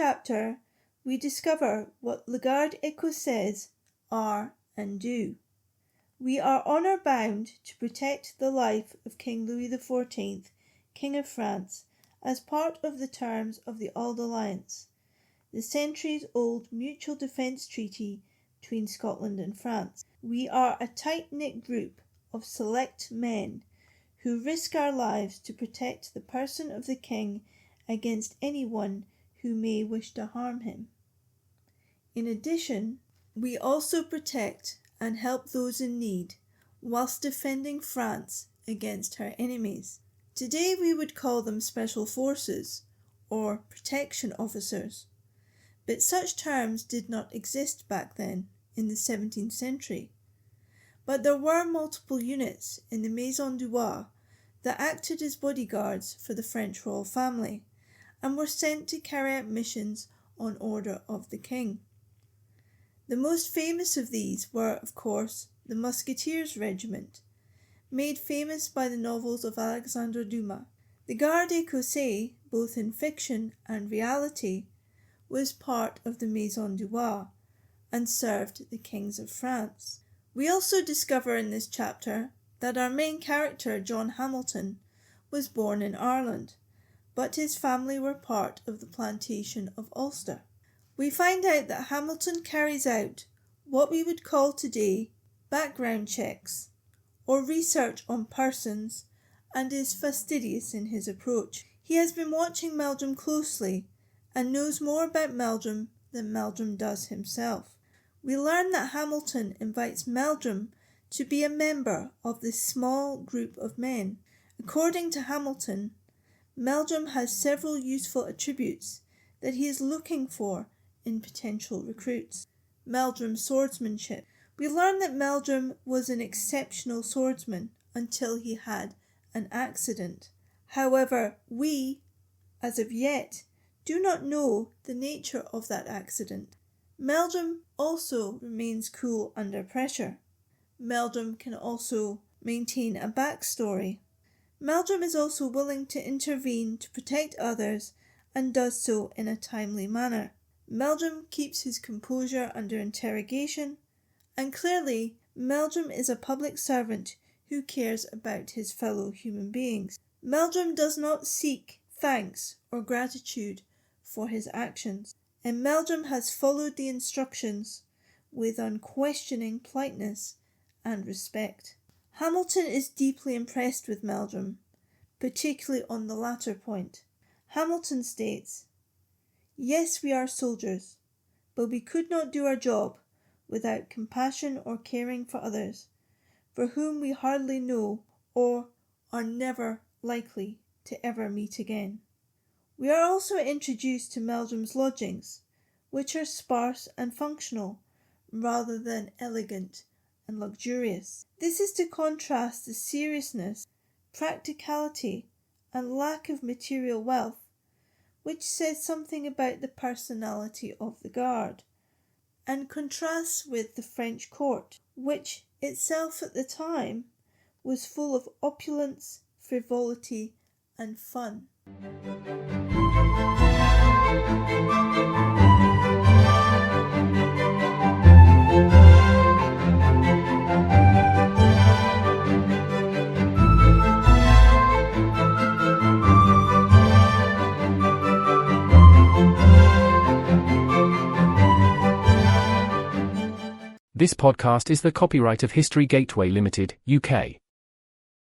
chapter, we discover what the Garde Ecossaise are and do. We are honour bound to protect the life of King Louis XIV, King of France, as part of the terms of the Auld Alliance, the centuries-old mutual defence treaty between Scotland and France. We are a tight-knit group of select men who risk our lives to protect the person of the King against anyone who may wish to harm him. In addition, we also protect and help those in need whilst defending France against her enemies. Today we would call them special forces or protection officers, but such terms did not exist back then in the 17th century. But there were multiple units in the Maison du Roi that acted as bodyguards for the French royal family and were sent to carry out missions on order of the king. The most famous of these were, of course, the Musketeers Regiment, made famous by the novels of Alexandre Dumas. The Garde Ecossaise, both in fiction and reality, was part of the Maison du Roi and served the kings of France. We also discover in this chapter that our main character, John Hamilton, was born in Ireland, but his family were part of the plantation of Ulster. We find out that Hamilton carries out what we would call today background checks or research on persons and is fastidious in his approach. He has been watching Meldrum closely and knows more about Meldrum than Meldrum does himself. We learn that Hamilton invites Meldrum to be a member of this small group of men. According to Hamilton, Meldrum has several useful attributes that he is looking for in potential recruits. Meldrum's swordsmanship. We learn that Meldrum was an exceptional swordsman until he had an accident. However, we, as of yet, do not know the nature of that accident. Meldrum also remains cool under pressure. Meldrum can also maintain a backstory. Meldrum is also willing to intervene to protect others and does so in a timely manner. Meldrum keeps his composure under interrogation, and clearly Meldrum is a public servant who cares about his fellow human beings. Meldrum does not seek thanks or gratitude for his actions, and Meldrum has followed the instructions with unquestioning politeness and respect. Hamilton is deeply impressed with Meldrum, particularly on the latter point. Hamilton states, "Yes, we are soldiers, but we could not do our job without compassion or caring for others, for whom we hardly know or are never likely to ever meet again." We are also introduced to Meldrum's lodgings, which are sparse and functional, rather than elegant and luxurious. This is to contrast the seriousness, practicality, and lack of material wealth, which says something about the personality of the Guard, and contrasts with the French court, which itself at the time was full of opulence, frivolity, and fun. This podcast is the copyright of History Gateway Limited, UK.